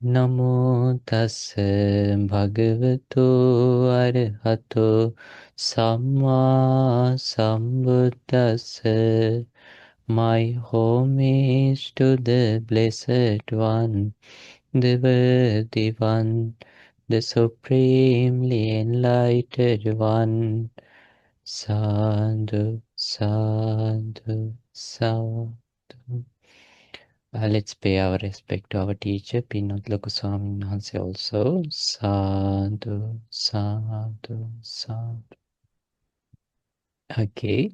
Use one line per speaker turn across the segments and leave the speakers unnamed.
Namo tassa bhagavato arahato samma sambuddhassa. My homage to the Blessed One, the Worthy One, the Supremely Enlightened One. Sadhu, sadhu, sadhu. Let's pay our respect to our teacher, Pinat Lokuswamin Hanse also. Sadhu, sadhu, sadhu. Okay.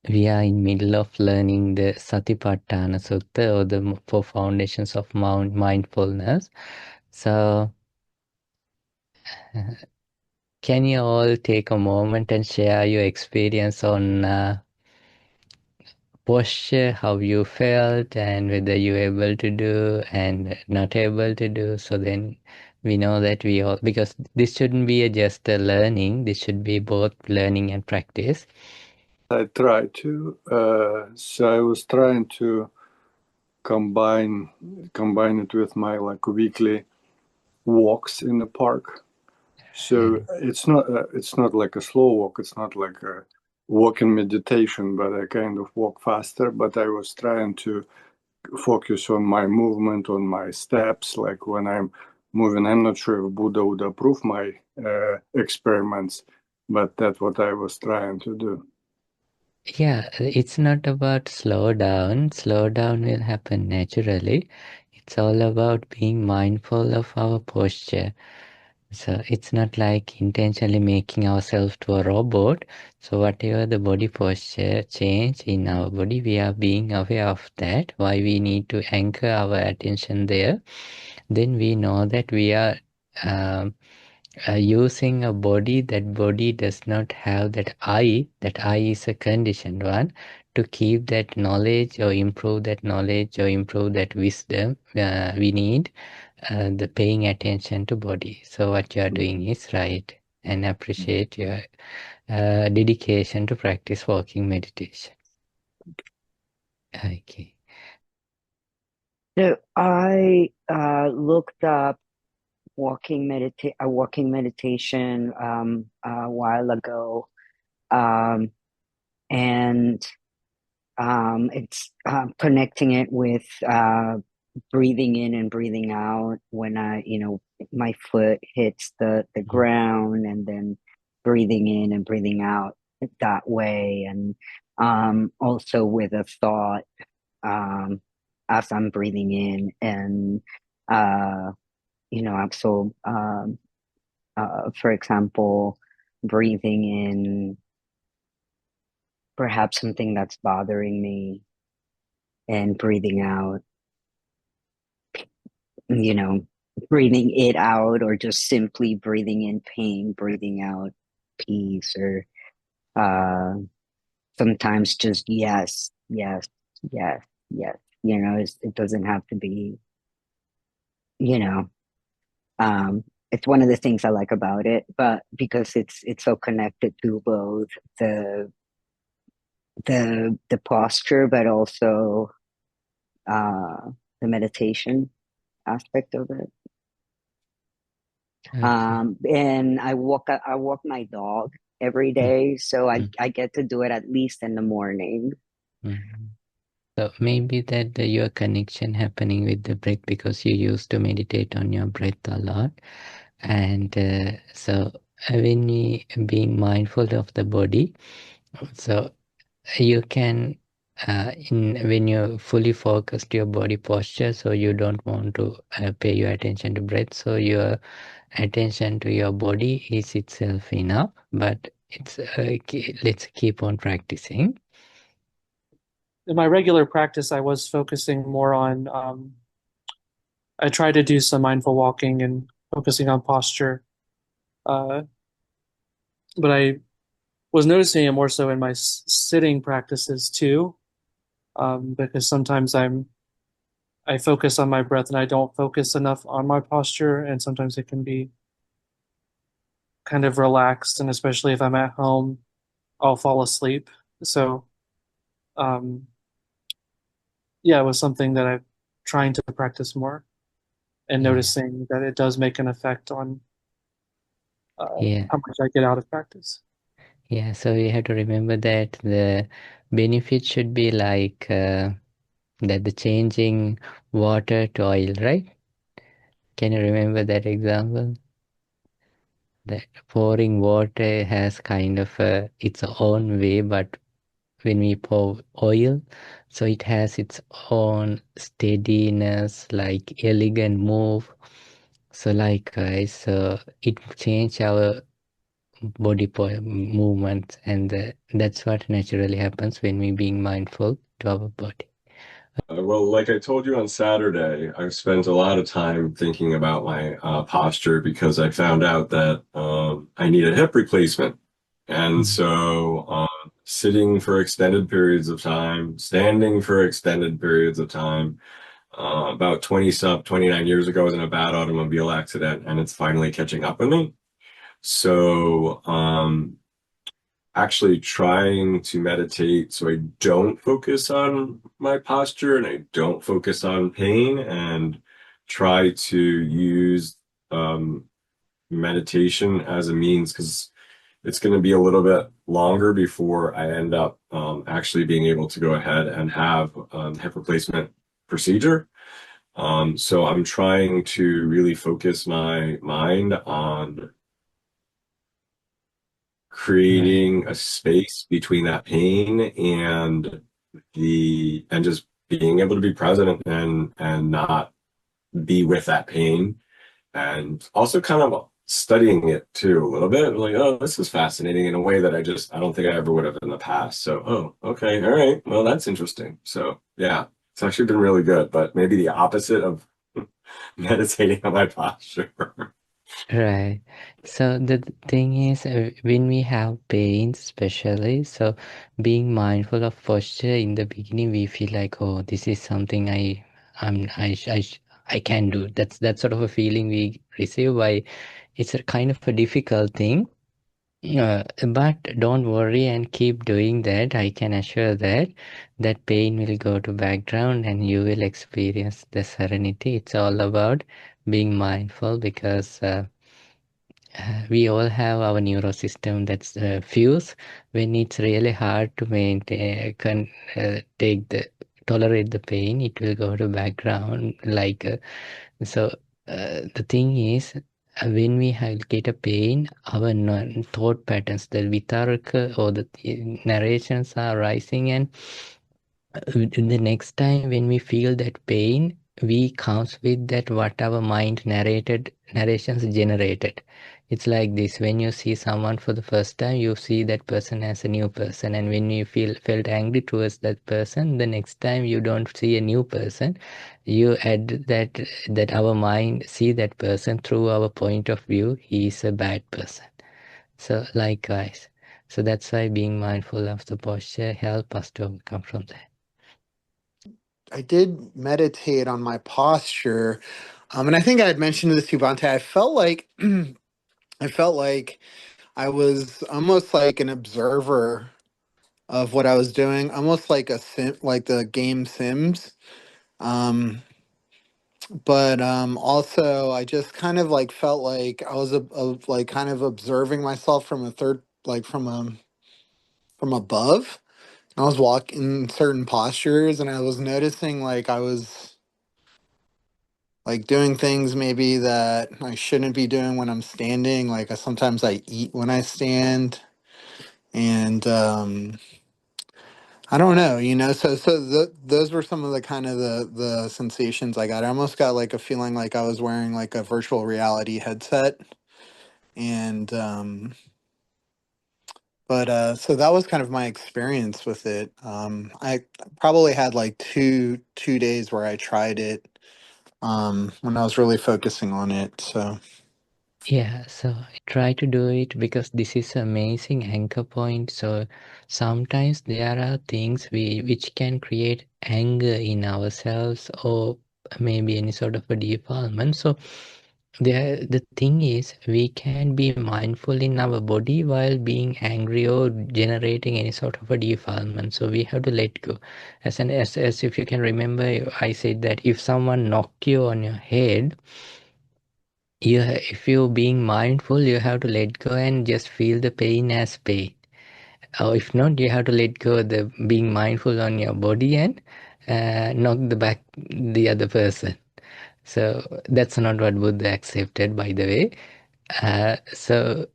We are in middle of learning the Satipaṭṭhāna Sutta, or the four foundations of mindfulness. So, can you all take a moment and share your experience on posture, how you felt, and whether you're able to do and not able to do? So then we know that we all, because this shouldn't be just a learning, this should be both learning and practice.
I try to. So I was trying to combine it with my weekly walks in the park. So it's not like a slow walk. It's not like a walking meditation, but I kind of walk faster. But I was trying to focus on my movement, on my steps. Like when I'm moving, I'm not sure if Buddha would approve my experiments, but that's what I was trying to do.
Yeah, it's not about slow down. Slow down will happen naturally. It's all about being mindful of our posture. So it's not like intentionally making ourselves to a robot. So whatever the body posture change in our body, we are being aware of that. Why we need to anchor our attention there. Then we know that we are um, using a body, that body does not have that I is a conditioned one, to keep that knowledge or improve that knowledge or improve that wisdom. We need the paying attention to body. So what you are doing is right, and appreciate your dedication to practice walking meditation. Okay.
So I looked up walking meditation a while ago, and it's connecting it with breathing in and breathing out when my foot hits the ground, and then breathing in and breathing out that way, and also with a thought um, as I'm breathing in, and uh, so for example, breathing in perhaps something that's bothering me, and breathing out, breathing it out, or just simply breathing in pain, breathing out peace, or uh, sometimes just yes, yes, yes, yes. It doesn't have to be, you know, it's one of the things I like about it, but because it's so connected to both the the posture, but also uh, the meditation aspect of it.
Okay.
And I walk my dog every day, so I get to do it at least in the morning.
Mm-hmm. So maybe that your connection happening with the breath, because you used to meditate on your breath a lot. And so when we being mindful of the body, so you can when you're fully focused your body posture, so you don't want to pay your attention to breath, so your attention to your body is itself enough. But it's let's keep on practicing.
In my regular practice, I was focusing more on, I try to do some mindful walking and focusing on posture. Uh, but I was noticing it more so in my sitting practices too, because sometimes I focus on my breath and I don't focus enough on my posture, and sometimes it can be kind of relaxed, and especially if I'm at home, I'll fall asleep. So, um, yeah, it was something that trying to practice more and
Yeah.
noticing that it does make an effect on
Yeah.
how much I get out of practice.
Yeah, so we have to remember that the benefit should be like that the changing water to oil, right? Can you remember that example? That pouring water has kind of its own way, but when we pour oil, so it has its own steadiness, like elegant move. So likewise, so it change our body movements, and that's what naturally happens when we being mindful to our body.
Well, like I told you on Saturday, I've spent a lot of time thinking about my posture because I found out that I need a hip replacement. And so sitting for extended periods of time, standing for extended periods of time, about 29 years ago, I was in a bad automobile accident and it's finally catching up with me. So actually trying to meditate so I don't focus on my posture and I don't focus on pain, and try to use meditation as a means, because it's going to be a little bit longer before I end up actually being able to go ahead and have hip replacement procedure. So I'm trying to really focus my mind on creating a space between that pain and just being able to be present and not be with that pain, and also kind of studying it too a little bit, like, oh, this is fascinating in a way that I don't think I ever would have in the past. So, oh, okay, all right, well, that's interesting. So yeah, it's actually been really good, but maybe the opposite of meditating on my posture.
Right. So the thing is, when we have pain, especially, so being mindful of posture in the beginning, we feel like, oh, this is something I can do. That's sort of a feeling we receive. Why it's a kind of a difficult thing. But don't worry and keep doing that. I can assure that that pain will go to background and you will experience the serenity. It's all about being mindful because. We all have our neurosystem that's fuse when it's really hard to maintain tolerate the pain. It will go to background like so the thing is, when we get a pain, our thought patterns, the vitarka or the narrations are rising, and the next time when we feel that pain, we comes with that what our mind narrations generated. It's like this: when you see someone for the first time, you see that person as a new person, and when you felt angry towards that person, the next time you don't see a new person, you add that our mind see that person through our point of view. He is a bad person. So likewise, so that's why being mindful of the posture help us to overcome from that.
I did meditate on my posture, and I think I had mentioned this to Bante. I felt like I was almost like an observer of what I was doing, almost like a sim, like the game Sims. Um, but also I just kind of like felt like I was like kind of observing myself from a third, like from above. I was walking certain postures, and I was noticing like I was like doing things maybe that I shouldn't be doing when I'm standing. Like sometimes I eat when I stand, and I don't know, those were some of the kind of the sensations I got. I almost got like a feeling like I was wearing like a virtual reality headset, and but so that was kind of my experience with it. I probably had like two days where I tried it when I was really focusing on it. So
Yeah, so try to do it because this is amazing anchor point. So sometimes there are things which can create anger in ourselves or maybe any sort of a defilement. So the thing is, we can be mindful in our body while being angry or generating any sort of a defilement. So we have to let go. As if you can remember, I said that if someone knock you on your head, if you're being mindful, you have to let go and just feel the pain as pain. Or if not, you have to let go of the being mindful on your body and knock the other person. So that's not what Buddha accepted, by the way. So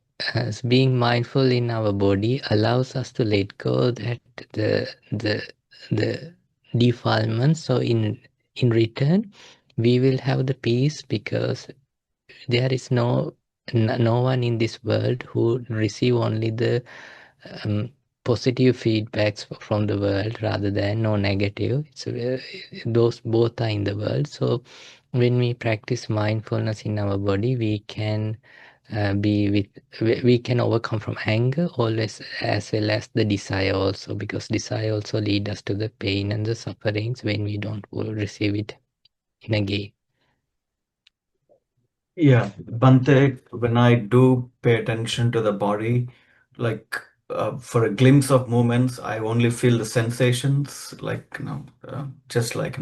being mindful in our body allows us to let go that the defilement. So in return, we will have the peace, because there is no one in this world who receive only the positive feedbacks from the world rather than no negative. Those both are in the world. So when we practice mindfulness in our body, we can we can overcome from anger always, as well as the desire also, because desire also lead us to the pain and the sufferings when we don't receive it in a game.
Yeah, Bante, when I do pay attention to the body, like for a glimpse of moments, I only feel the sensations, like, just like,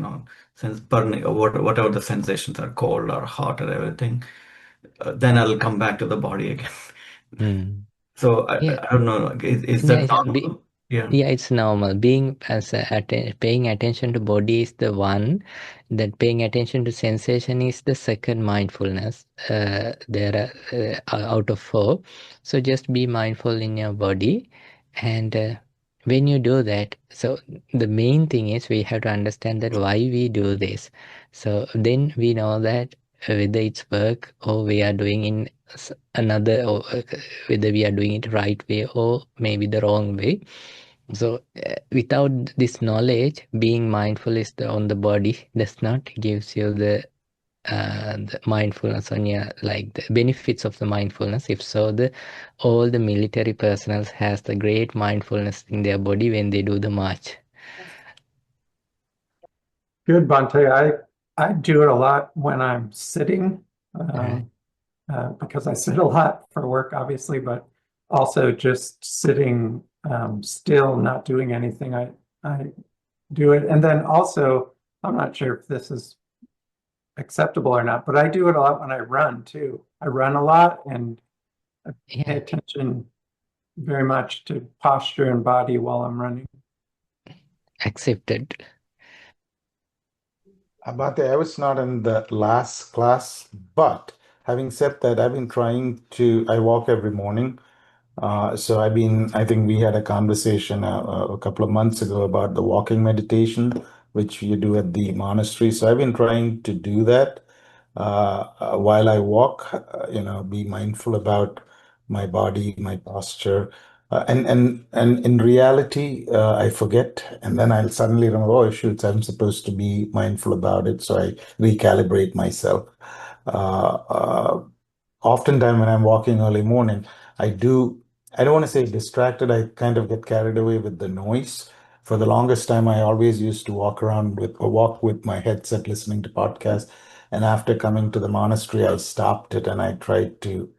sense burning or whatever the sensations are, cold or hot or everything. Then I'll come back to the body again.
Mm.
So
Yeah,
I don't know, like, is
yeah,
that normal? Yeah.
yeah, it's normal. Being paying attention to body is the one. That paying attention to sensation is the second mindfulness. There are out of four. So just be mindful in your body, and when you do that, so the main thing is we have to understand that why we do this. So then we know that whether it's work or we are doing in another, or whether we are doing it right way or maybe the wrong way. So without this knowledge, being mindful is on the body does not gives you the mindfulness on your, like the benefits of the mindfulness. If so, all the military personnel has the great mindfulness in their body when they do the march.
Good, Bante. I do it a lot when I'm sitting,
Right.
because I sit a lot for work, obviously, but also just sitting still, not doing anything. I do it. And then also, I'm not sure if this is acceptable or not, but I do it a lot when I run too. I run a lot and I pay
Yeah,
attention very much to posture and body while I'm running.
accepted.
Abate, I was not in the last class, but having said that, I've been I walk every morning. So I think we had a conversation a couple of months ago about the walking meditation, which you do at the monastery. So I've been trying to do that while I walk, be mindful about my body, my posture. And in reality, I forget, and then I'll suddenly remember, oh, shoot, I'm supposed to be mindful about it. So I recalibrate myself. Oftentimes when I'm walking early morning, I don't want to say distracted. I kind of get carried away with the noise. For the longest time, I always used to walk with my headset listening to podcasts. And after coming to the monastery, I stopped it and I tried to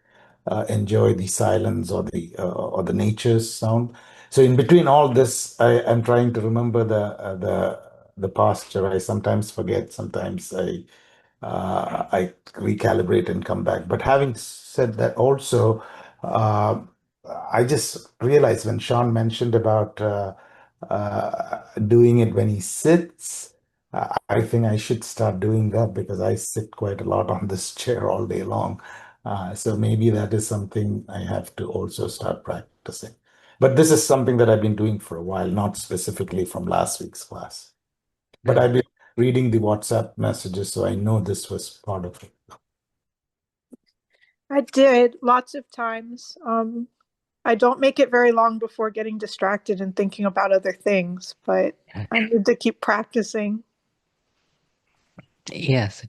enjoy the silence or the nature's sound. So in between all this, I am trying to remember the posture. I sometimes forget. Sometimes I recalibrate and come back. But having said that, also, uh, I just realized when Sean mentioned about doing it when he sits, I think I should start doing that because I sit quite a lot on this chair all day long. So maybe that is something I have to also start practicing. But this is something that I've been doing for a while, not specifically from last week's class. But I've been reading the WhatsApp messages, so I know this was part of it.
I did lots of times. I don't make it very long before getting distracted and thinking about other things, but I need to keep practicing.
Yes.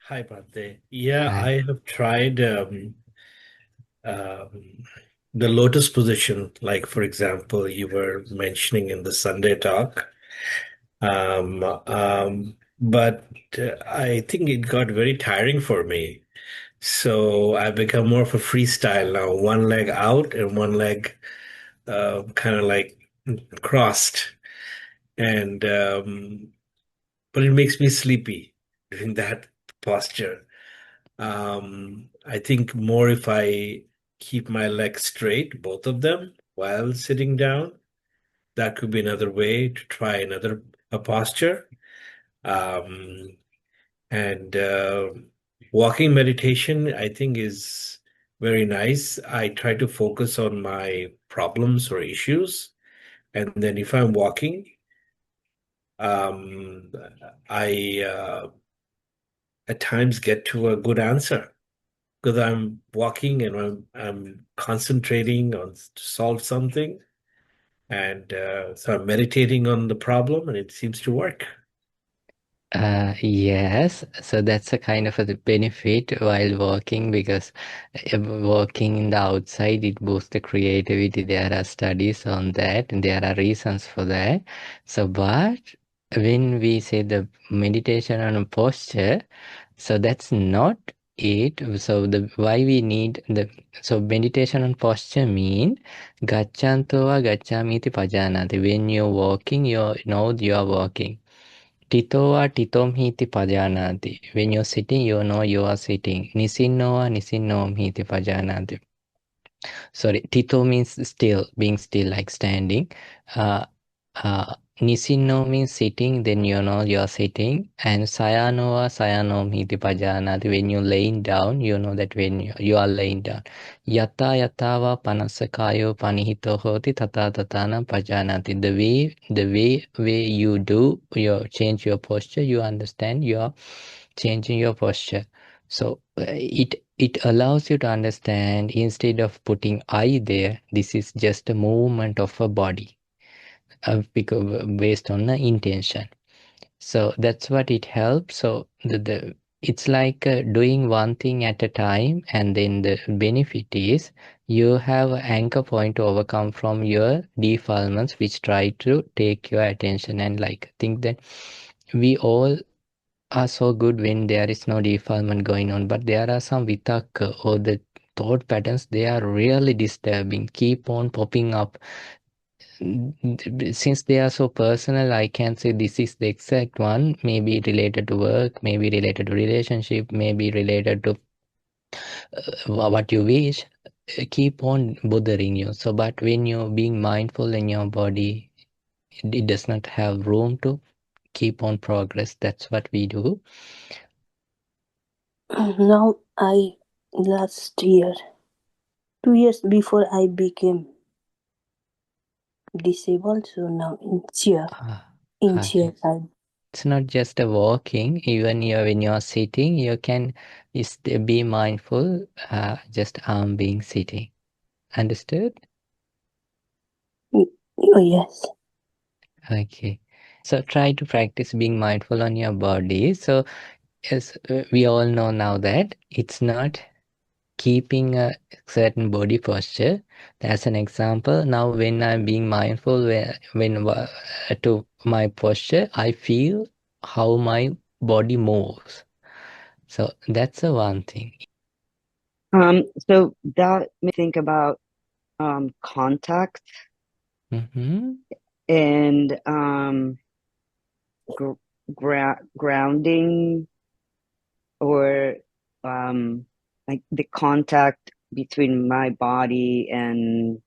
Hi, Bhante. Yeah,
Hi.
I have tried the lotus position, like, for example, you were mentioning in the Sunday talk. But I think it got very tiring for me. So I've become more of a freestyle now, one leg out and one leg kind of like crossed. And but it makes me sleepy in that posture. I think more if I keep my legs straight, both of them, while sitting down, that could be another way to try another a posture. Um, and walking meditation, I think, is very nice. I try to focus on my problems or issues, and then if I'm walking, um, I at times get to a good answer because I'm walking and I'm concentrating on to solve something, and so I'm meditating on the problem, and it seems to work.
Yes, so that's a kind of a benefit while walking, because walking in the outside, it boosts the creativity. There are studies on that, and there are reasons for that. So, but when we say the meditation on a posture, so that's not it. So the why we need the so meditation on posture mean gacchanto va gaccamiti pajanati. When you're walking, you know you are walking. Titoa titom hiti pajanati. When you're sitting, you know you are sitting. Nisinnoa nisinnom hiti pajanati. Sorry, tito means still, being still, like standing. Nisinno means sitting, then you know you are sitting. And sayanoa sayanom hiti pajanati. When you're laying down, you know that when you are laying down. Yata yatava panasakayo panihito hoti tata tatana pajanati. The way you do, you change your posture, you understand you are changing your posture. So it allows you to understand, instead of putting I there, this is just a movement of a body, because based on the intention. So that's what it helps. So it's like doing one thing at a time, and then the benefit is you have an anchor point to overcome from your defilements, which try to take your attention. And like think that we all are so good when there is no defilement going on, but there are some vitaka or the thought patterns, they are really disturbing, keep on popping up. Since they are so personal, I can't say this is the exact one. Maybe related to work, maybe related to relationship, maybe related to what you wish, keep on bothering you. So but when you're being mindful in your body, it does not have room to keep on progress. That's what we do.
Now last year, 2 years before I became disabled, so now in chair
Okay.
side.
It's not just a walking. Even when you're sitting, you can be mindful. Just arm being sitting. Understood?
Oh yes.
Okay. So try to practice being mindful on your body. So as we all know now that it's not keeping a certain body posture. That's an example. Now when I'm being mindful, when to my posture, I feel how my body moves. So that's the one thing.
So that made me think about contact and grounding, or like the contact between my body and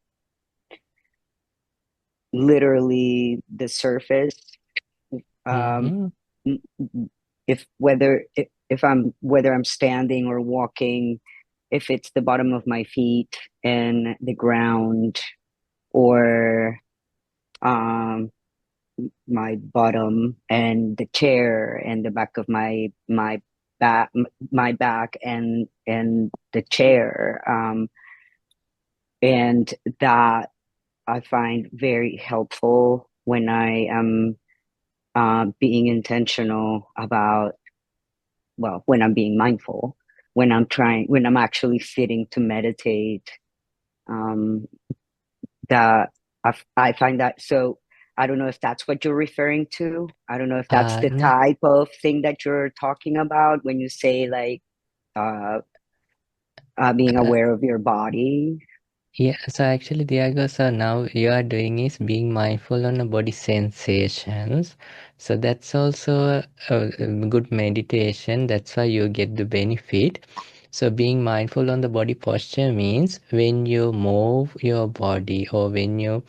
literally the surface. Whether I'm standing or walking, if it's the bottom of my feet and the ground, or my bottom and the chair and the back of my back and the chair, and that I find very helpful when I am being intentional about, well, when I'm being mindful, when I'm actually sitting to meditate, that I find that. So I don't know if that's what you're referring to. I don't know if that's the
No.
type of thing that you're talking about when you say like Being aware of your body.
Yeah, so actually, Diego, so now you are doing is being mindful on the body sensations. So that's also a good meditation. That's why you get the benefit. So being mindful on the body posture means when you move your body or when you're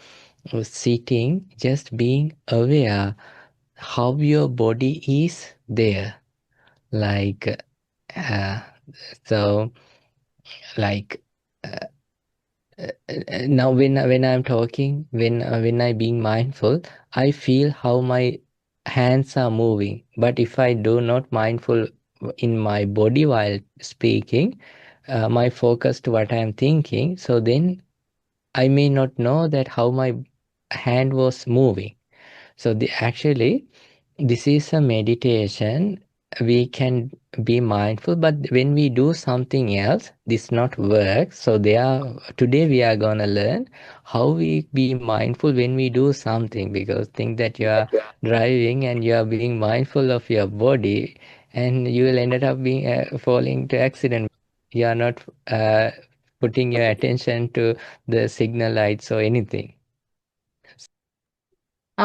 sitting, just being aware how your body is there. Like, uh, so, like, now when I'm talking, when I being mindful, I feel how my hands are moving. But if I do not mindful in my body while speaking, my focus to what I'm thinking, so then I may not know that how my hand was moving. So actually this is a meditation. We can be mindful, but when we do something else, this not work. So today we are gonna learn how we be mindful when we do something, because think that you are driving and you are being mindful of your body, and you will end up being falling to accident. You are not putting your attention to the signal lights or anything.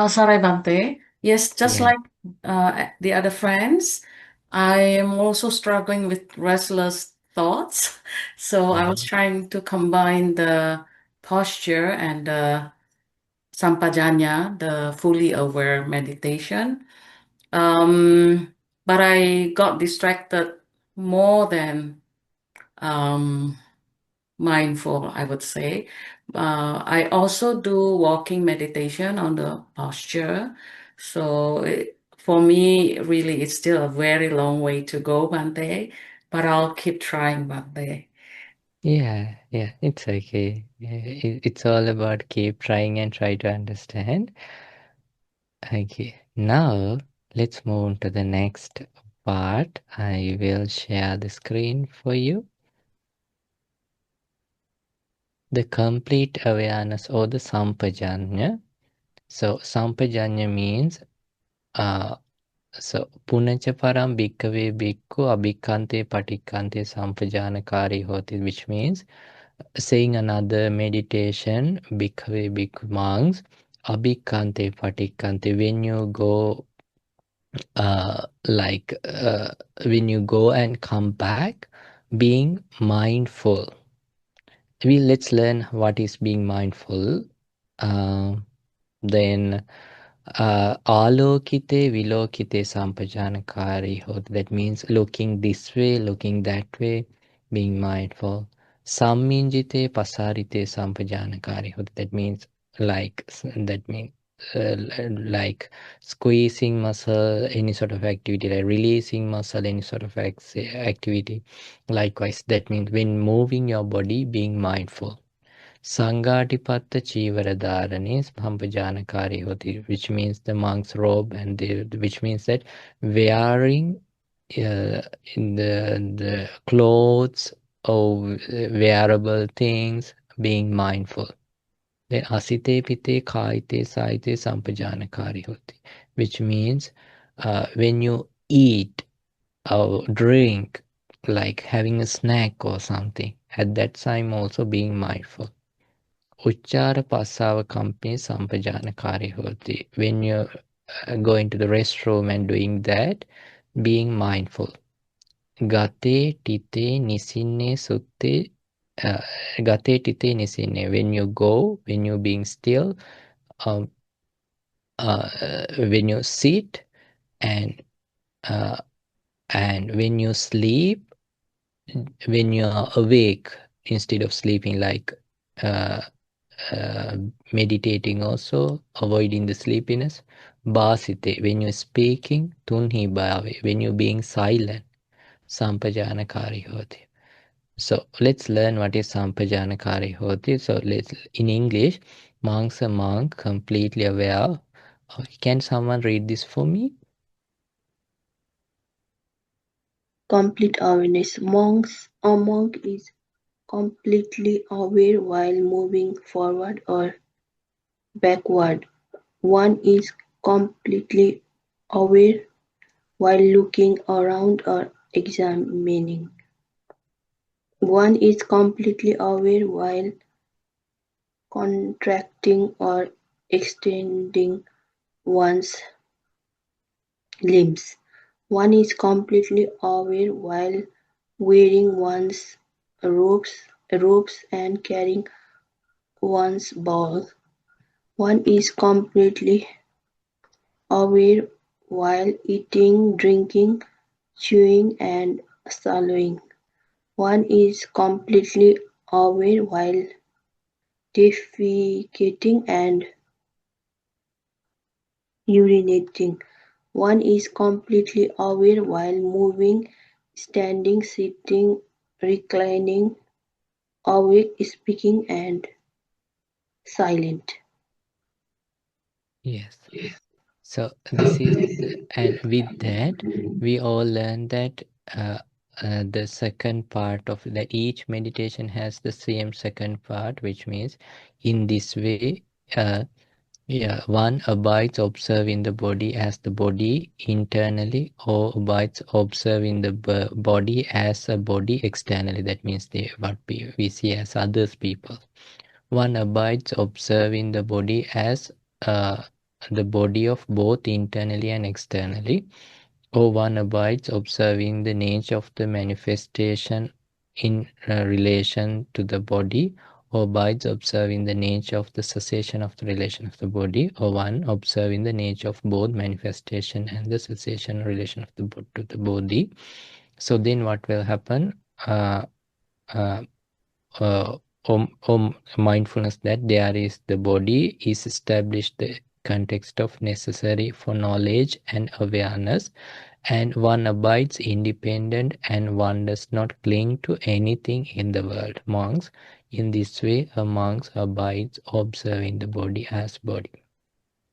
Sorry, Bante. Yes, just
Yeah.
like the other friends, I am also struggling with restless thoughts. So I was trying to combine the posture and the sampajanya, the fully aware meditation. But I got distracted more than um, mindful, I would say. I also do walking meditation on the posture. So for me, really, it's still a very long way to go, Bante, but I'll keep trying, Bante.
Yeah, it's okay. It's all about keep trying and try to understand. Okay, now let's move on to the next part. I will share the screen for you. The complete awareness or the sampajanya. So sampajanya means so punacha param bhikkhave bhikkhu abhikkante patikkante sampajanakari hoti, which means saying another meditation, bhikkhave bhikkhu monks, abhikkante patikkante, when you go when you go and come back, being mindful. Let's learn what is being mindful. Then alokite vilokite sampajanakari hoti. That means looking this way, looking that way, being mindful. Samminjite pasarite sampajanakari hoti. That means like squeezing muscle, any sort of activity, like releasing muscle, any sort of activity. Likewise, that means when moving your body, being mindful. Sangatipatta Chivaradharani Sampajanakari hoti, which means the monk's robe, and which means that wearing in the clothes or wearable things, being mindful. Then asite pite kaite saite sampajanakari hoti, which means when you eat or drink, like having a snack or something, at that time also being mindful. Uchchara pasava company sampajanakari hoti. When you go into the restroom and doing that, being mindful. Gate tite nisinne sutte. Gate tite nisinne. When you go, when you're being still, when you sit, and when you sleep, when you are awake instead of sleeping, like meditating also, avoiding the sleepiness. Basite, when you're speaking. Tunhi bhave, when you're being silent. Sampajanakari hoti. So let's learn what is sampajanakari hoti. So in English, monks are monk, completely aware. Can someone read this for me?
Complete awareness. A monk is completely aware while moving forward or backward. One is completely aware while looking around or examining. One is completely aware while contracting or extending one's limbs. One is completely aware while wearing one's robes and carrying one's ball. One is completely aware while eating, drinking, chewing, and swallowing. One is completely aware while defecating and urinating. One is completely aware while moving, standing, sitting, reclining, awake, speaking, and silent.
Yes. So this is, and with that, we all learn that the second part of each meditation has the same second part, which means in this way, one abides observing the body as the body internally, or abides observing the body as a body externally. That means what we see as others people. One abides observing the body as the body of both internally and externally, or one abides observing the nature of the manifestation in relation to the body, or abides observing the nature of the cessation of the relation of the body, or one observing the nature of both manifestation and the cessation relation of the to the body. So then what will happen? Mindfulness that there is the body is established the context of necessary for knowledge and awareness, and one abides independent and one does not cling to anything in the world. Monks, in this way, a monk abides observing the body as body.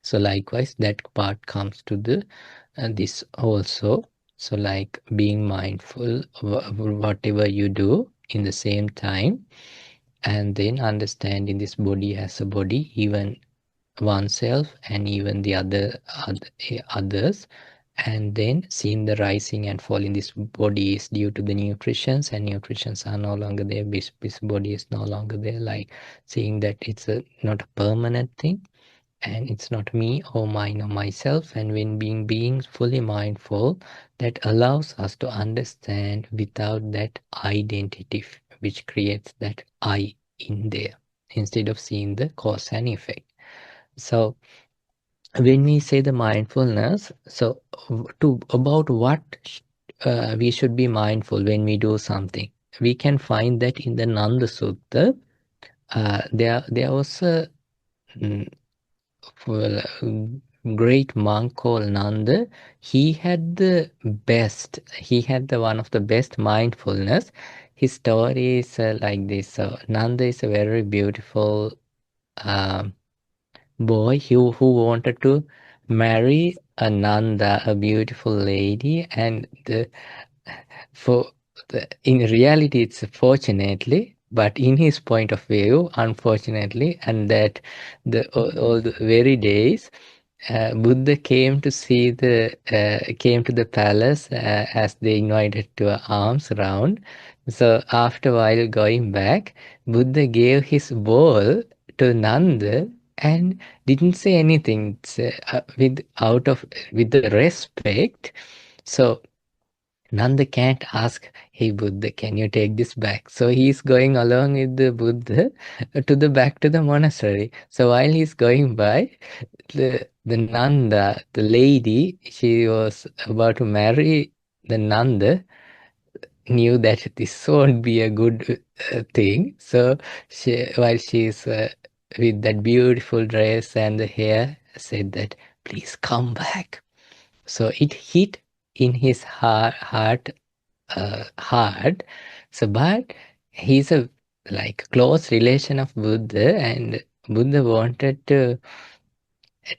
So likewise, that part comes to the this also. So like being mindful whatever you do in the same time, and then understanding this body as a body, even oneself and even the others, and then seeing the rising and falling. This body is due to the nutritions, and nutritions are no longer there. This body is no longer there. Like seeing that it's not a permanent thing, and it's not me or mine or myself. And when being fully mindful, that allows us to understand without that identity which creates that I in there, instead of seeing the cause and effect. So when we say the mindfulness, so about what we should be mindful when we do something, we can find that in the Nanda Sutta. There was a great monk called Nanda. He had the one of the best mindfulness. His story is like this. So Nanda is a very beautiful boy who wanted to marry a Nanda, a beautiful lady, and in reality it's fortunately, but in his point of view, unfortunately, and that all the very days Buddha came to the palace as they invited to an alms round. So after a while going back, Buddha gave his bowl to Nanda and didn't say anything. With the respect. So Nanda can't ask, "Hey Buddha, can you take this back?" So he's going along with the Buddha back to the monastery. So while he's going by, the Nanda, the lady, she was about to marry the Nanda, knew that this won't be a good thing. So while she's with that beautiful dress and the hair, said that, "Please come back." So it hit in his heart hard. So but he's a close relation of Buddha, and Buddha wanted to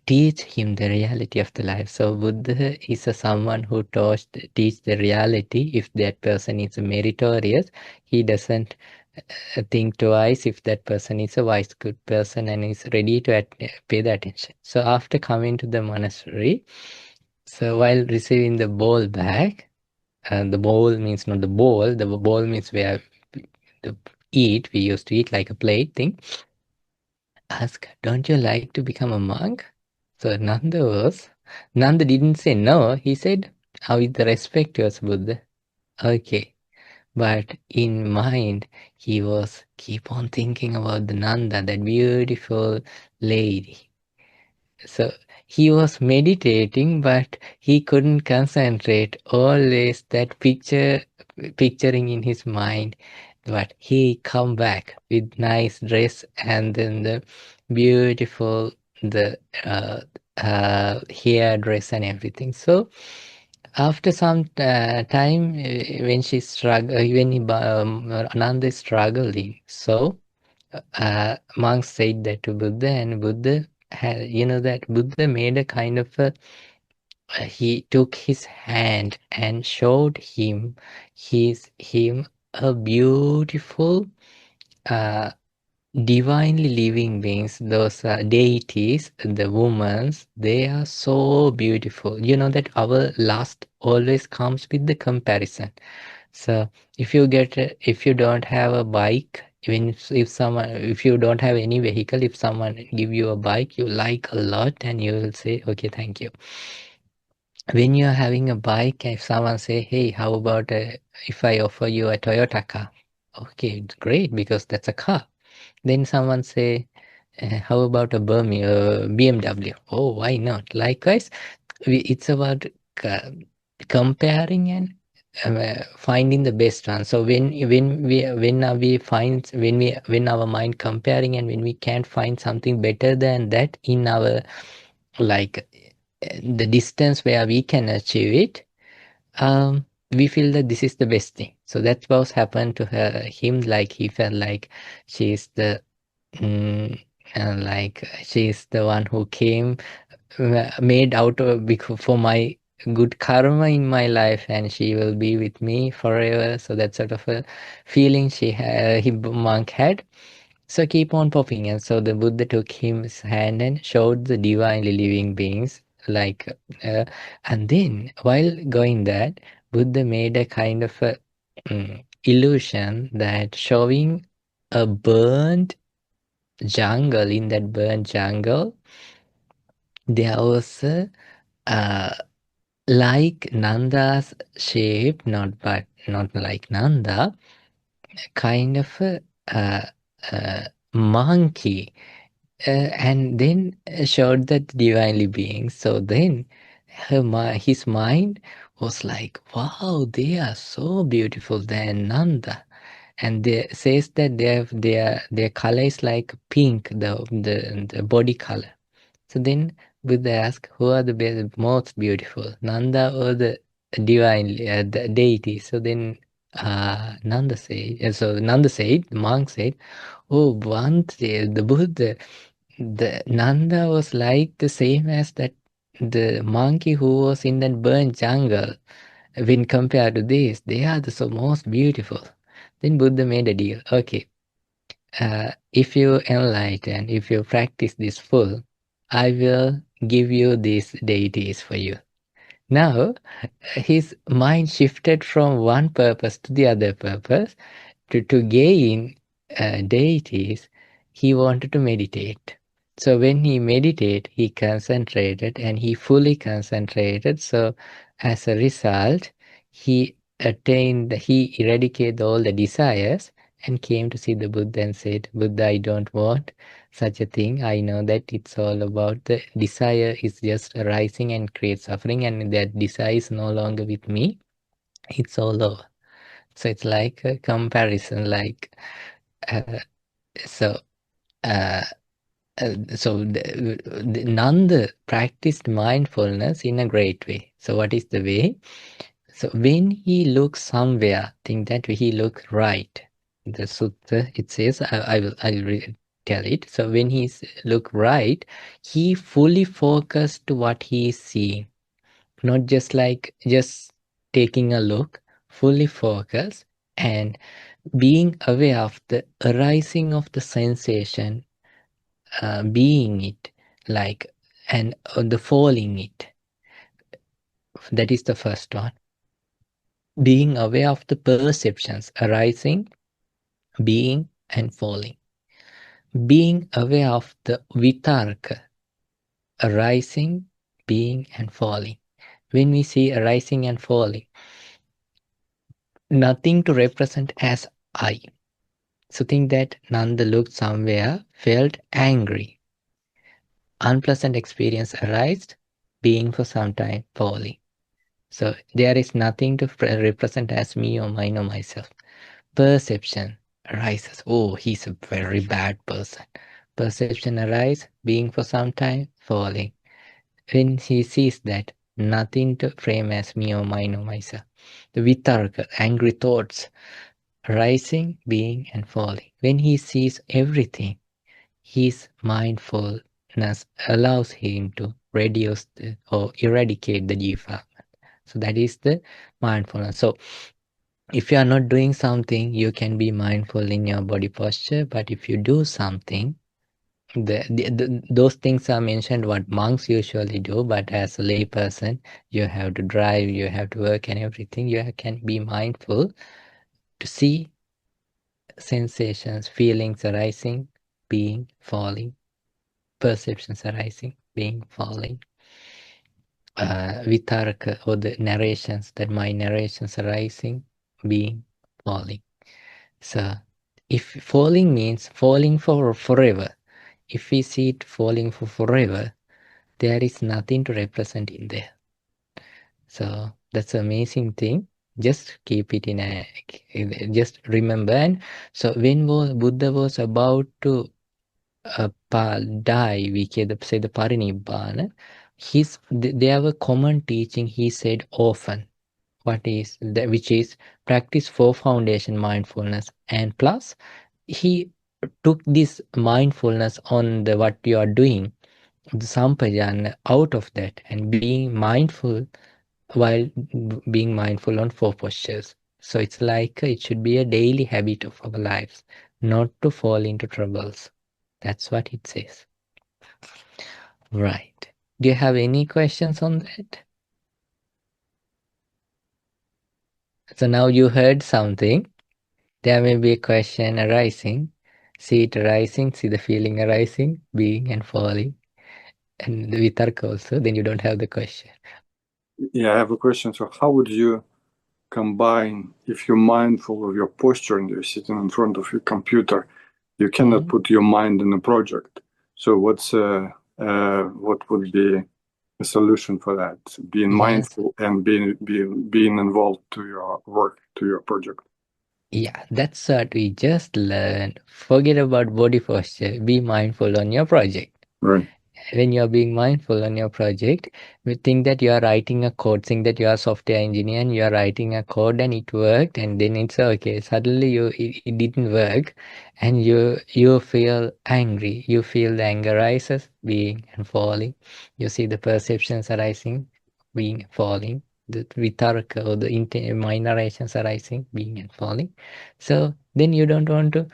teach him the reality of the life. So Buddha is someone who teach the reality. If that person is meritorious, he doesn't think twice if that person is a wise, good person and is ready to pay the attention. So after coming to the monastery, so while receiving the bowl back, and the bowl means not the bowl means where eat, we used to eat like a plate thing, asked, don't you like to become a monk? So Nanda didn't say no. He said, with the respect towards Buddha. Okay. But in mind, he was keep on thinking about the Nanda, that beautiful lady. So he was meditating, but he couldn't concentrate. Always that picturing in his mind. But he come back with nice dress and then the beautiful hair dress and everything. So after some time, when she struggle, Ananda is struggling, so monks said that to Buddha, and Buddha had, that Buddha made a kind of he took his hand and showed him a beautiful divinely living beings, those deities, the women, they are so beautiful. You know that our lust always comes with the comparison. So if you don't have a bike, if you don't have any vehicle, if someone give you a bike, you like a lot and you will say, okay, thank you. When you are having a bike, if someone say, hey, how about if I offer you a Toyota car? Okay, it's great because that's a car. Then someone say, how about a BMW? Oh, why not? Likewise, it's about comparing and finding the best one. So when our mind comparing, and when we can't find something better than that in our the distance where we can achieve it, we feel that this is the best thing. So that's what happened to him. Like he felt like she's the she's the one who came made out of for my good karma in my life, and she will be with me forever. So that sort of a feeling monk had. So keep on popping, and so the Buddha took his hand and showed the divinely living beings, and then while going that, Buddha made a kind of a illusion that showing a burnt jungle. In that burnt jungle, there was like Nanda's shape, not like Nanda, kind of a monkey, and then showed that divinely being. So then his mind was like, wow, they are so beautiful than Nanda. And they says that their color is like pink, the body color. So then Buddha asked, who are the most beautiful, Nanda or the the deity? So then Nanda said, the monk said, oh, Bhante, the Buddha, the Nanda was like the same as that the monkey who was in that burnt jungle. When compared to this, they are the most beautiful. Then Buddha made a deal. Okay, if you enlighten, if you practice this full, I will give you these deities for you. Now, his mind shifted from one purpose to the other purpose. To gain deities, he wanted to meditate. So when he meditated, he concentrated and he fully concentrated. So as a result, he eradicated all the desires and came to see the Buddha and said, Buddha, I don't want such a thing. I know that it's all about the desire is just arising and create suffering, and that desire is no longer with me. It's all over. So it's like a comparison, like uh, so. Nanda practiced mindfulness in a great way. So what is the way? So when he looks somewhere, think that he look right. The sutta it says, I'll tell it. So when he look right, he fully focused to what he is seeing, not just taking a look. Fully focused and being aware of the arising of the sensation, being it, and the falling it. That is the first one. Being aware of the perceptions arising being and falling. Being aware of the vitarka, arising, being and falling. When we see arising and falling, nothing to represent as I. So think that Nanda looked somewhere, felt angry. Unpleasant experience arised, being for some time, falling. So there is nothing to represent as me or mine or myself. Perception arises. Oh, he's a very bad person. Perception arises, being for some time, falling. When he sees that, nothing to frame as me or mine or myself. The vitarka, angry thoughts, rising, being and falling. When he sees everything, his mindfulness allows him to reduce or eradicate the jiva. So that is the mindfulness. So if you are not doing something, you can be mindful in your body posture. But if you do something, those things are mentioned what monks usually do. But as a lay person, you have to drive, you have to work and everything. You can be mindful to see sensations, feelings arising, being, falling, perceptions arising, being, falling. Vitarka or the narrations, that my narrations arising, being, falling. So if falling means falling for forever, if we see it falling for forever, there is nothing to represent in there. So that's an amazing thing. Just keep it just remember. And so when Buddha was about to die, we can say the Parinibbana, there were common teaching he said often, which is practice 4 foundation mindfulness, and plus he took this mindfulness on what you are doing, the sampajana, out of that, and being mindful while being mindful on 4 postures. So it's like it should be a daily habit of our lives, not to fall into troubles. That's what it says. Right. Do you have any questions on that? So now you heard something. There may be a question arising. See it arising, see the feeling arising, being and falling. And the vitarka also, then you don't have the question.
Yeah, I have a question. So how would you combine, if you're mindful of your posture and you're sitting in front of your computer, you cannot put your mind in a project. So what would be a solution for that? Being mindful and being involved to your work, to your project.
Yeah, that's what we just learned. Forget about body posture. Be mindful on your project.
Right.
When you are being mindful on your project, we think that you are writing a code, think that you are a software engineer and you are writing a code and it worked and then it's okay. Suddenly it didn't work and you feel angry. You feel the anger rises, being and falling. You see the perceptions arising, being, falling. The vitarka or the mind narrations arising, being and falling. So then you don't want to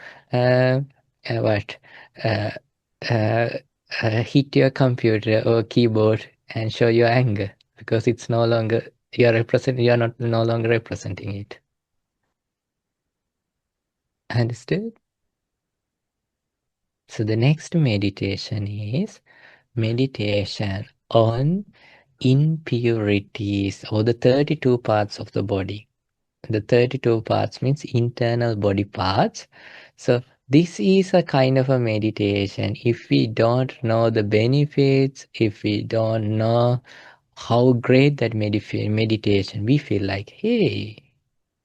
hit your computer or keyboard and show your anger, because it's no longer you are no longer representing it. Understood? So the next meditation is meditation on impurities, or the 32 parts of the body. The 32 parts means internal body parts. So this is a kind of a meditation. If we don't know the benefits, if we don't know how great that meditation, we feel like, hey,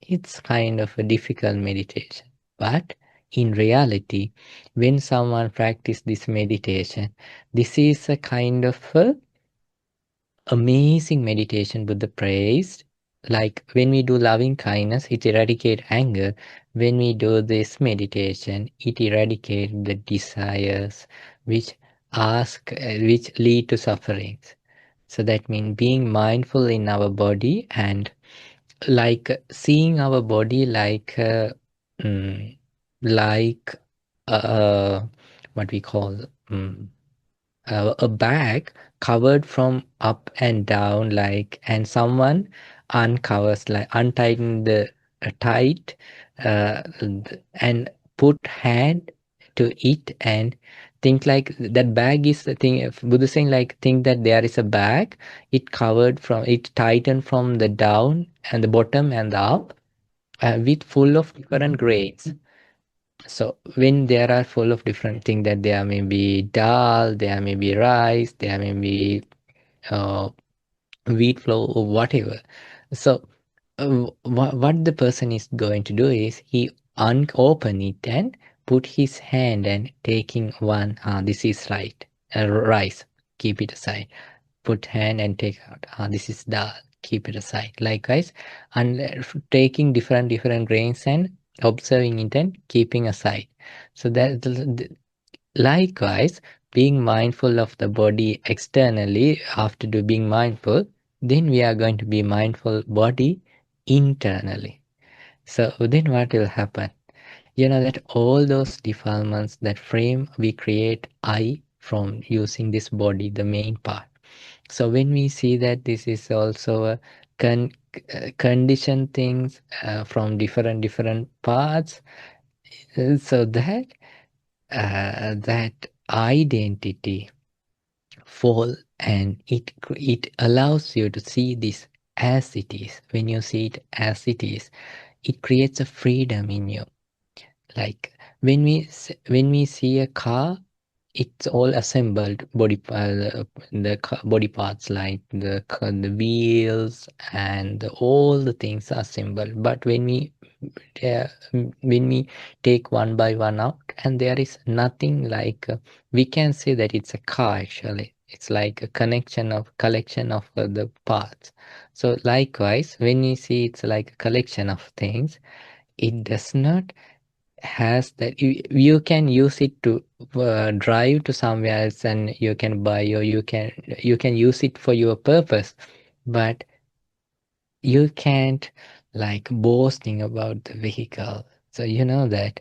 it's kind of a difficult meditation. But in reality, when someone practices this meditation, this is a kind of a amazing meditation Buddha praised. Like when we do loving kindness, it eradicates anger. When we do this meditation, it eradicates the desires which lead to sufferings. So that means being mindful in our body and like seeing our body like like what we call a bag covered from up and down, like, and someone uncovers, like untighten the tight and put hand to it and think like that bag is the thing. Buddha saying like think that there is a bag, it covered from, it tightened from the down and the bottom and the up, with full of different grains. So when there are full of different things, that there may be dal, there may be rice, there may be wheat flour or whatever. So what the person is going to do is he open it and put his hand and taking one, this is right, rice, keep it aside. Put hand and take out, this is dal, keep it aside. Likewise, and taking different grains and observing it and keeping aside. So that likewise, being mindful of the body externally, after being mindful, then we are going to be mindful body internally. So then what will happen? You know that all those defilements, that frame we create I from using this body, the main part. So when we see that this is also a conditioned things from different parts, so that that identity fall, and it allows you to see this as it is. When you see it as it is, it creates a freedom in you. Like when we see a car, it's all assembled body, body parts, like the wheels and all the things are assembled. But when we take one by one out, and there is nothing like, we can say that it's a car actually. It's like a collection of the parts. So likewise, when we see it's like a collection of things, it does not has that you can use it to drive to somewhere else, and you can buy, or you can use it for your purpose, but you can't like boasting about the vehicle. So you know that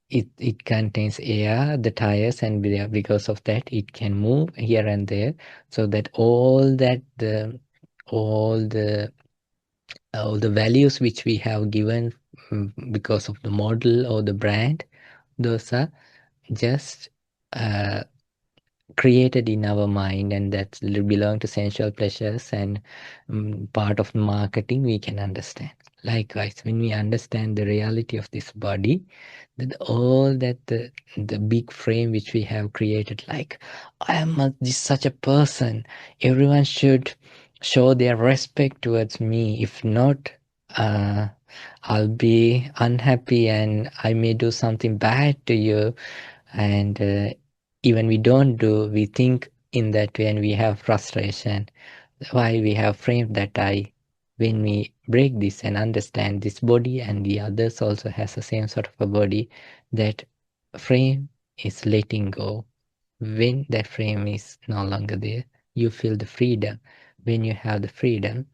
it contains air, the tires, and because of that it can move here and there. So that all the values which we have given, because of the model or the brand, those are just created in our mind, and that belong to sensual pleasures, and part of marketing we can understand. Likewise, when we understand the reality of this body, that all that the big frame which we have created, like I am such a person, everyone should show their respect towards me. If not, I'll be unhappy and I may do something bad to you. And even we think in that way, and we have frustration. Why we have framed that I. When we break this and understand this body, and the others also has the same sort of a body, that frame is letting go. When that frame is no longer there, you feel the freedom. When you have the freedom,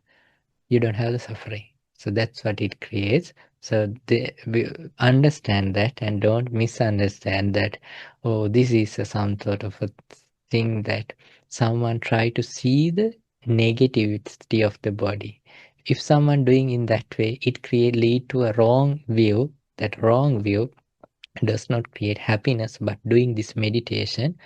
you don't have the suffering. So that's what it creates. So we understand that, and don't misunderstand that, oh, this is some sort of a thing that someone try to see the negativity of the body. If someone doing in that way, it lead to a wrong view. That wrong view does not create happiness, but doing this meditation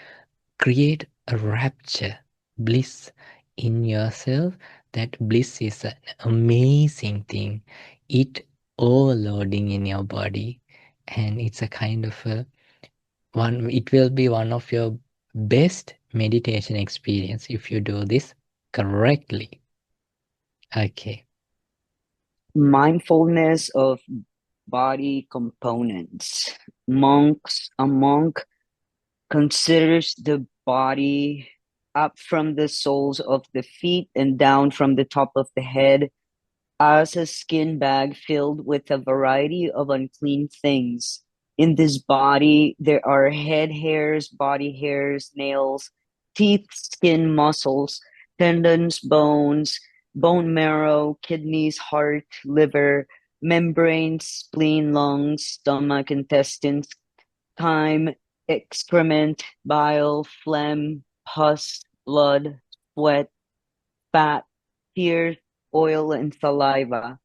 create a rapture, bliss in yourself. That bliss is an amazing thing. It overloading in your body, and it's a kind of it will be one of your best meditation experience if you do this correctly. Okay.
Mindfulness of body components. A monk considers the body up from the soles of the feet and down from the top of the head as a skin bag filled with a variety of unclean things. In this body, there are head hairs, body hairs, nails, teeth, skin, muscles, tendons, bones, bone marrow, kidneys, heart, liver, membranes, spleen, lungs, stomach, intestines, chyme, excrement, bile, phlegm, pus, blood, sweat, fat, tears, oil, and saliva.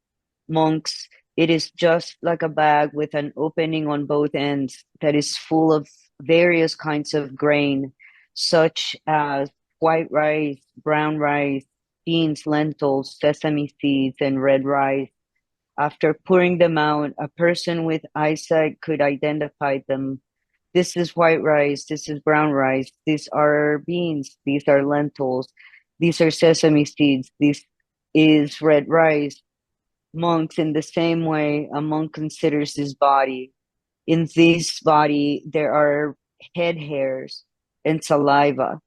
Monks It is just like a bag with an opening on both ends that is full of various kinds of grain, such as white rice, brown rice, beans, lentils, sesame seeds, and red rice. After pouring them out, a person with eyesight could identify them. This is white rice, this is brown rice, these are beans, these are lentils, these are sesame seeds, this is red rice. Monks, in the same way, a monk considers his body. In this body, there are head hairs and saliva.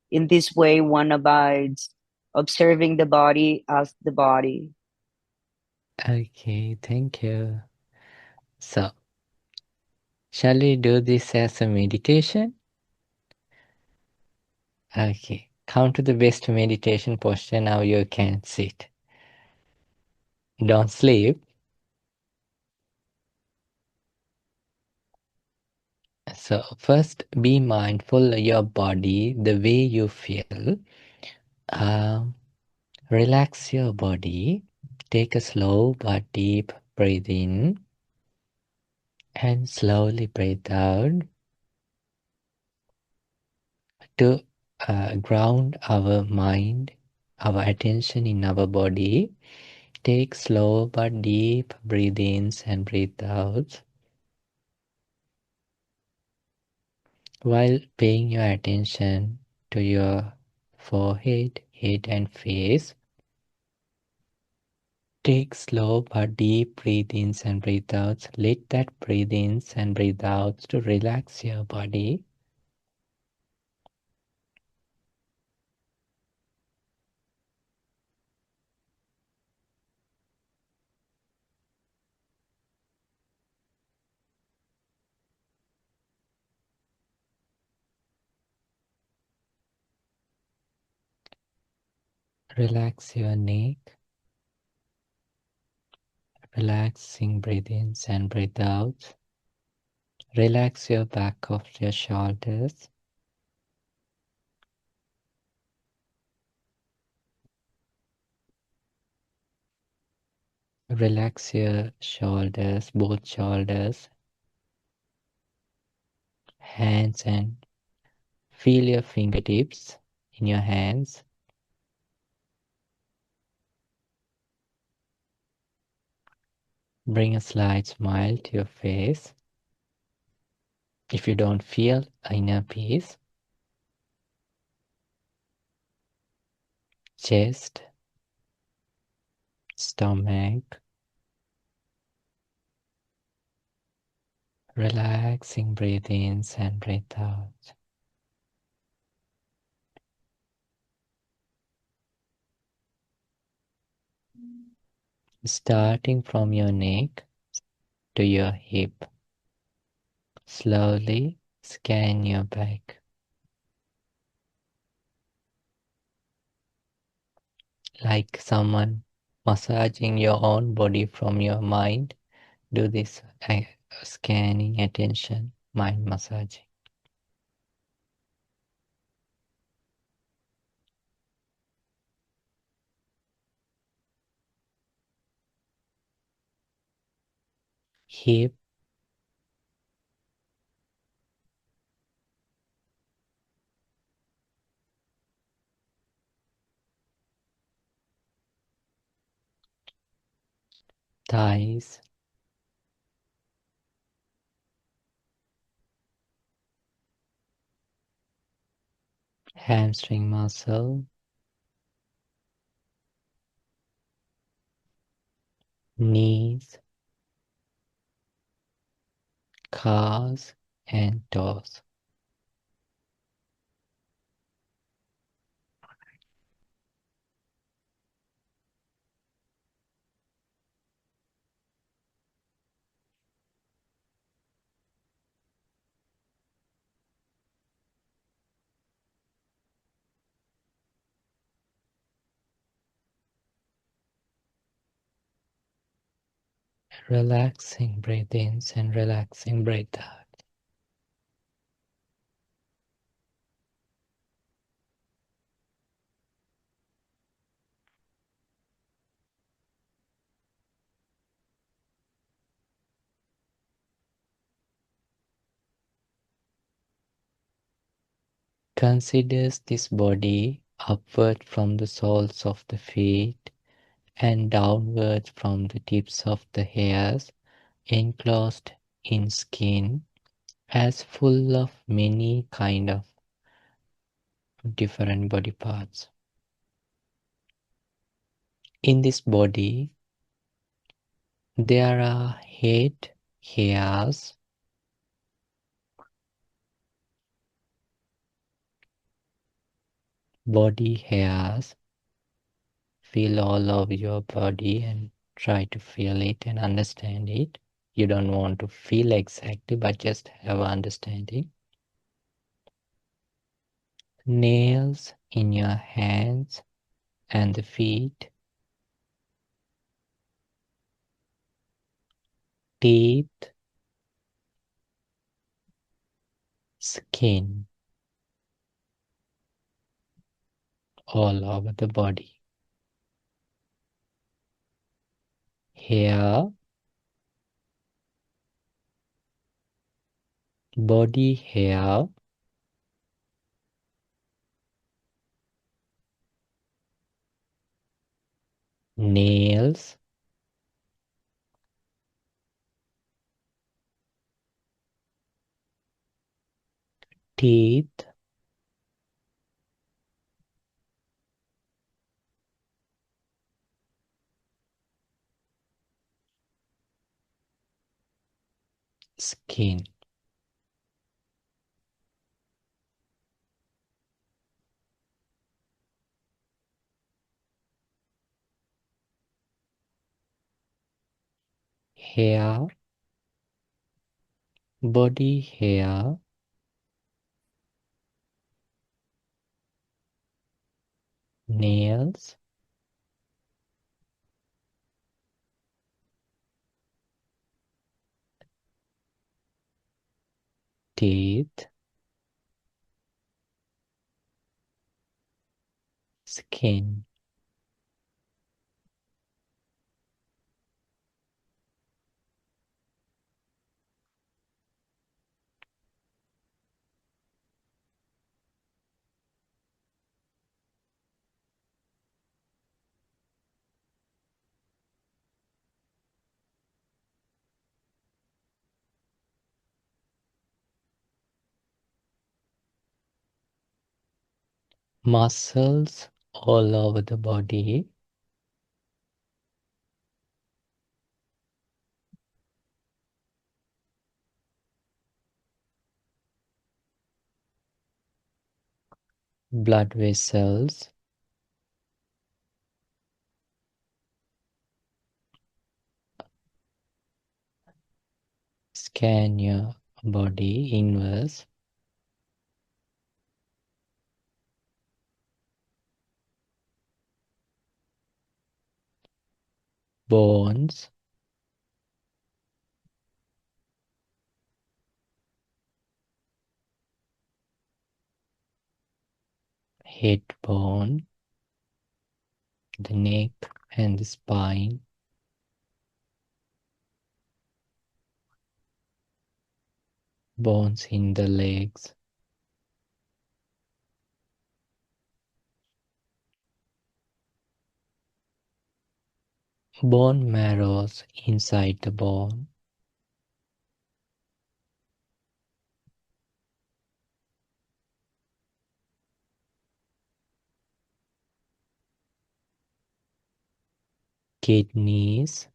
In this way, one abides, observing the body as the body.
Okay, thank you. So, shall we do this as a meditation? Okay, come to the best meditation posture. Now you can sit. Don't sleep. So first, be mindful of your body, the way you feel. Relax your body. Take a slow but deep breath in and slowly breathe out to ground our mind, our attention in our body. Take slow but deep breath ins and breathe outs while paying your attention to your forehead, head and face. Take slow but deep breath ins and breathe outs. Let that breathe ins and breathe outs to relax your body. Relax your neck. Relaxing breath ins and breathe outs. Relax your back of your shoulders. Relax your shoulders, both shoulders, hands, and feel your fingertips in your hands. Bring a slight smile to your face. If you don't feel inner peace, chest, stomach, relaxing breath ins and breath out. Starting from your neck to your hip, slowly scan your back. Like someone massaging your own body from your mind. Do this scanning attention, mind massaging. Hip, thighs, hamstring muscle, knees, calves, and toes. Relaxing breath ins and relaxing breath out. considers this body upward from the soles of the feet and downwards from the tips of the hairs enclosed in skin as full of many kind of different body parts. In this body, there are head hairs, body hairs. Feel all over your body and try to feel it and understand it. You don't want to feel exactly, but just have understanding. Nails in your hands and the feet. Teeth, skin, all over the body. Hair, body hair, nails, teeth, skin. Hair, body hair, nails, teeth, skin. Muscles all over the body. Blood vessels. Scan your body inwards. Bones, head bone, the neck and the spine, bones in the legs, bone marrows inside the bone, kidneys,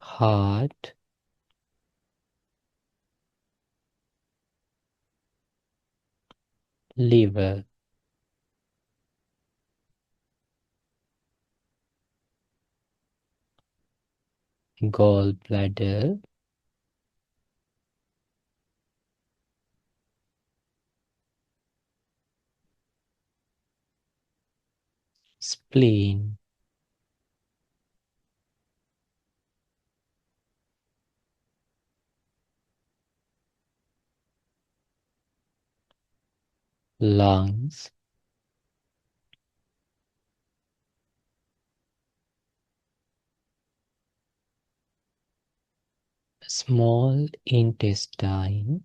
heart, liver, gallbladder, spleen, lungs, small intestine,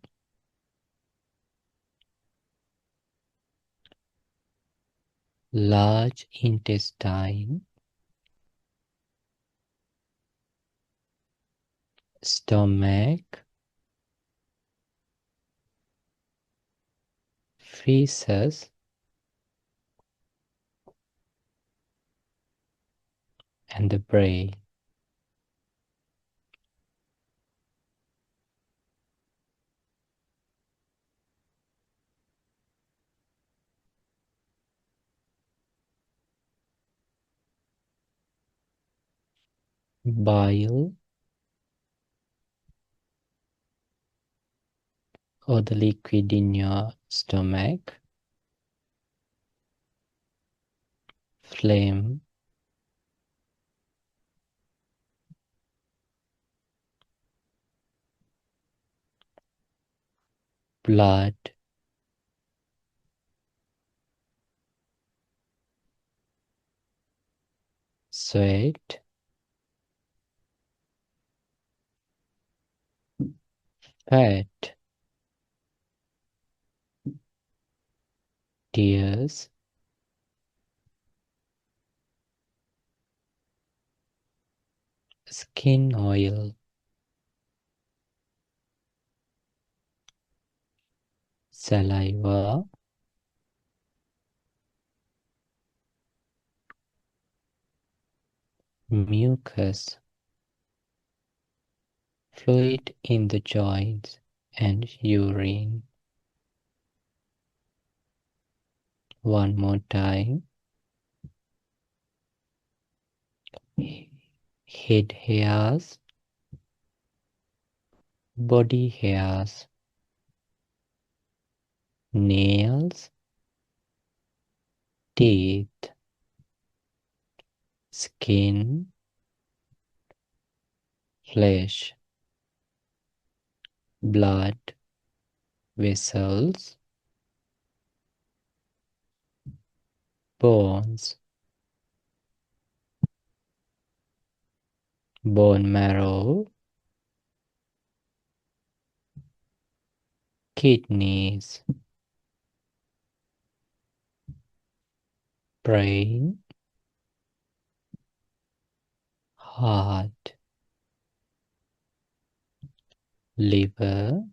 large intestine, stomach, feces, and the brain. Bile, or the liquid in your stomach, phlegm, blood, sweat, fat, tears, skin oil, saliva, mucus, fluid in the joints, and urine. One more time. Head hairs, body hairs, nails, teeth, skin, flesh, blood, vessels, bones, bone marrow, kidneys, brain, heart, liver,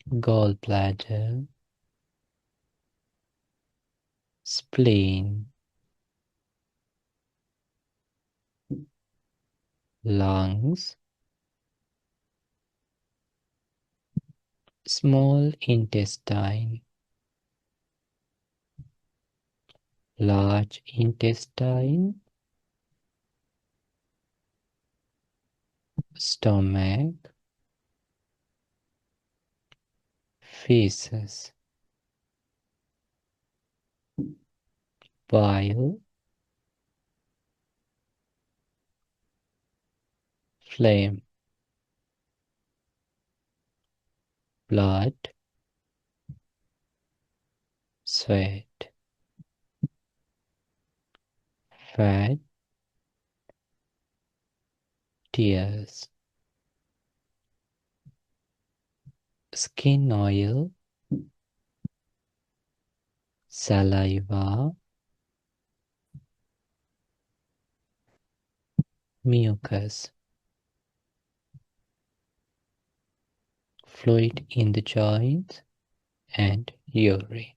gallbladder, spleen, lungs, small intestine, large intestine, stomach, feces, bile, phlegm, blood, sweat, fat, tears, skin oil, saliva, mucus, fluid in the joints, and urine.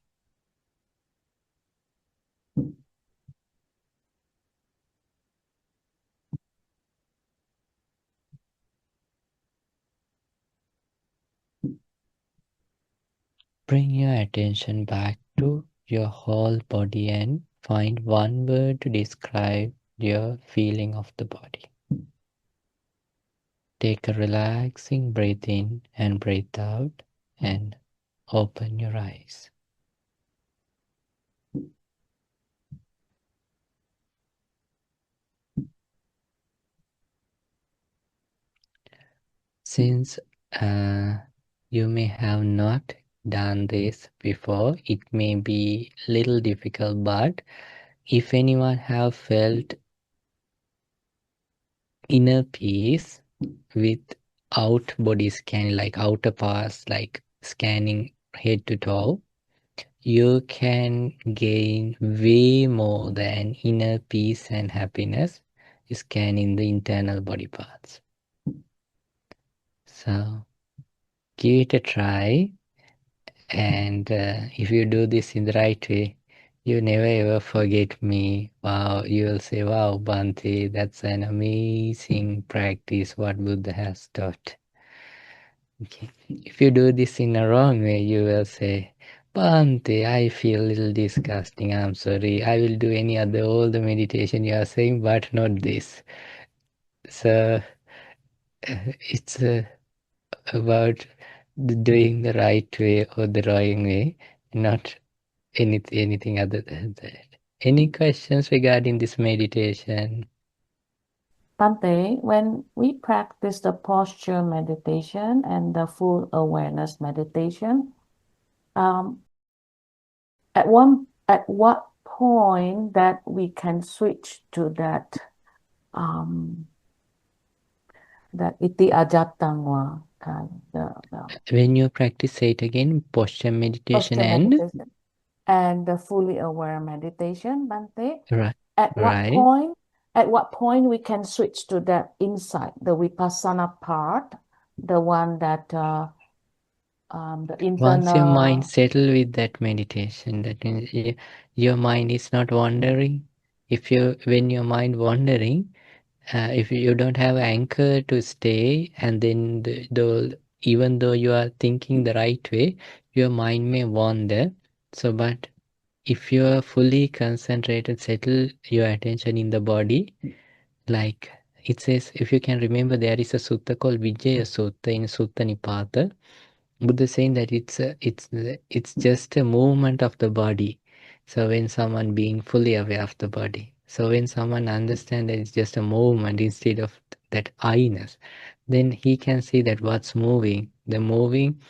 Bring your attention back to your whole body and find one word to describe your feeling of the body. Take a relaxing breath in and breathe out and open your eyes. Since you may have not done this before, it may be a little difficult, but if anyone have felt inner peace without body scanning, like outer parts, like scanning head to toe, you can gain way more than inner peace and happiness scanning the internal body parts. So give it a try, and if you do this in the right way, you never ever forget me. Wow, you will say, wow, Bhante, that's an amazing practice what Buddha has taught. Okay. If you do this in a wrong way, you will say, Bhante, I feel a little disgusting. I'm sorry. I will do any other all the meditation you are saying, but not this. So it's about doing the right way or the wrong way, not anything other than that. Any questions regarding this meditation?
Bante, when we practice the posture meditation and the full awareness meditation, at what point that we can switch to that that iti ajatangwa kind the
When you practice, say it again, posture meditation
posture
and
meditation and the fully aware meditation, Bante.
right,
At
right.
what point we can switch to that insight, the vipassana part, the one that the
Once your mind
internal.
settle with that meditation, that means your mind is not wandering. When your mind wandering, if you don't have anchor to stay, and then even though you are thinking the right way, your mind may wander. So, but if you are fully concentrated, settle your attention in the body, like it says, if you can remember, there is a sutta called Vijaya Sutta in Sutta Nipata. Buddha saying that it's just a movement of the body. So when someone being fully aware of the body, so when someone understands that it's just a movement instead of that I-ness, then he can see that what's moving. The moving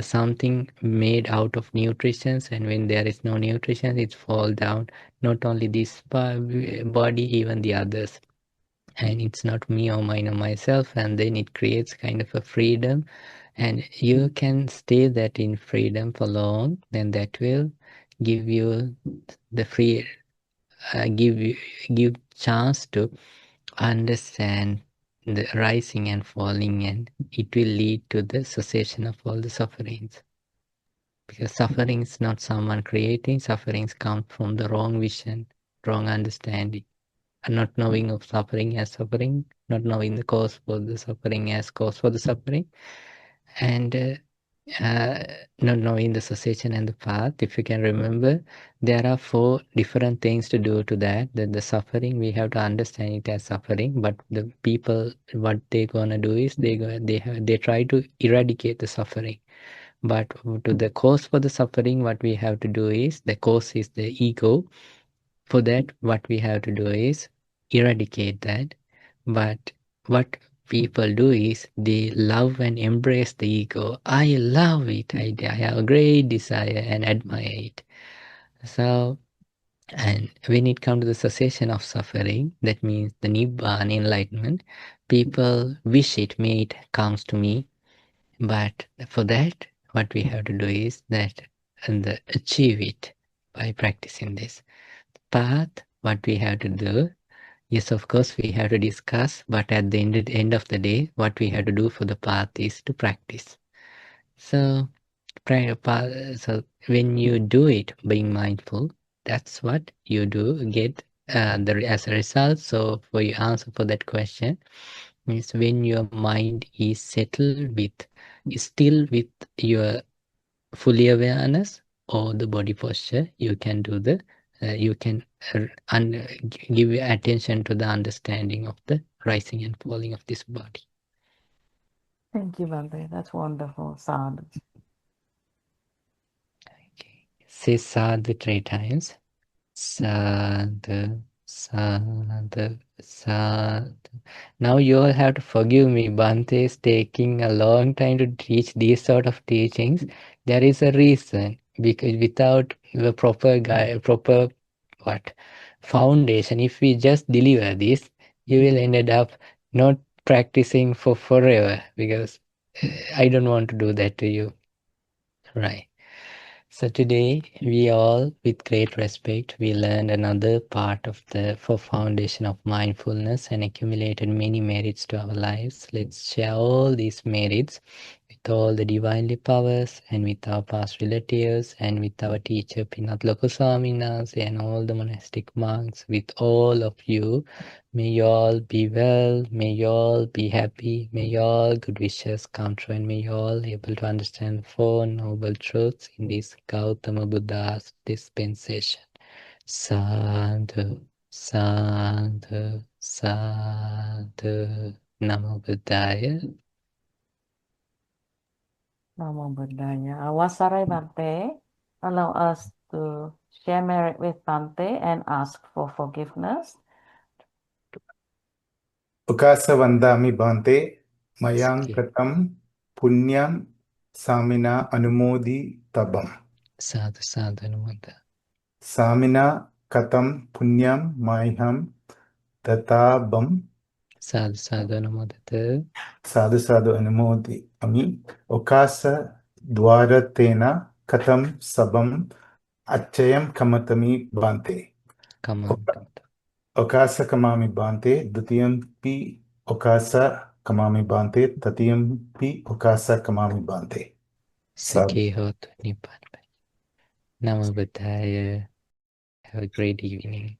something made out of nutritions, and when there is no nutrition, it fall down. Not only this body, even the others. And it's not me or mine or myself, and then it creates kind of a freedom, and you can stay that in freedom for long, then that will give you the free give chance to understand the rising and falling, and it will lead to the cessation of all the sufferings, because suffering is not someone creating. Sufferings come from the wrong vision, wrong understanding, and not knowing of suffering as suffering, not knowing the cause for the suffering as cause for the suffering, and not knowing the cessation and the path. If you can remember, there are 4 different things to do to that. The suffering, we have to understand it as suffering, but the people, what they gonna do is they try to eradicate the suffering. But to the cause for the suffering, what we have to do is, the cause is the ego. For that, what we have to do is eradicate that. But what people do is they love and embrace the ego. I love it. I have a great desire and admire it. So, and when it comes to the cessation of suffering, that means the Nibbana, enlightenment, people wish it, may it comes to me. But for that, what we have to do is that and achieve it by practicing this path. What we have to do, yes, of course, we have to discuss, but at the end of the day, what we have to do for the path is to practice. So, so when you do it, being mindful, that's what you do get as a result. So, for your answer for that question, is when your mind is settled is still with your fully awareness or the body posture, you can do you can give attention to the understanding of the rising and falling of this body.
Thank you, Bante. That's wonderful. Sadhu.
Okay. Say sadhu 3 times. Sadhu, sadhu, sadhu. Now you all have to forgive me. Bhante is taking a long time to teach these sort of teachings. There is a reason, because without the proper foundation, if we just deliver this, you will ended up not practicing for forever, because I don't want to do that to you. Right. So today we all, with great respect, we learned another part of the foundation of mindfulness and accumulated many merits to our lives. Let's share all these merits with all the divinely powers and with our past relatives and with our teacher Pinat Lokoswaminas and all the monastic monks, with all of you. May you all be well, may you all be happy, may you all good wishes come true, and may you all able to understand the four noble truths in this Gautama Buddha's dispensation. Sadhu, sadhu, sadhu. Namo Buddhaya.
Namo Buddhaya. Wasarai Bhante, allow us to share merit with Bhante and ask for forgiveness.
Ukasa vandami bhante mayang
Okay.
katam punyam samina anumodi tabam.
Sadhu, sadhu, Anumata.
Samina katam punyam mayham tatabam.
Sadhu, sadhu, Anumata.
Sadhu sadhu anumodi ami. Ukasa dwaratena katam sabam achayam kamatami bhante.
Come on, come on.
Okasa kamami bhante, dutiyam pi okasa kamami bhante, tatiyam pi okasa kamami bhante.
Sakhi hotu nibbana. Namo Buddhaya. Have a great evening.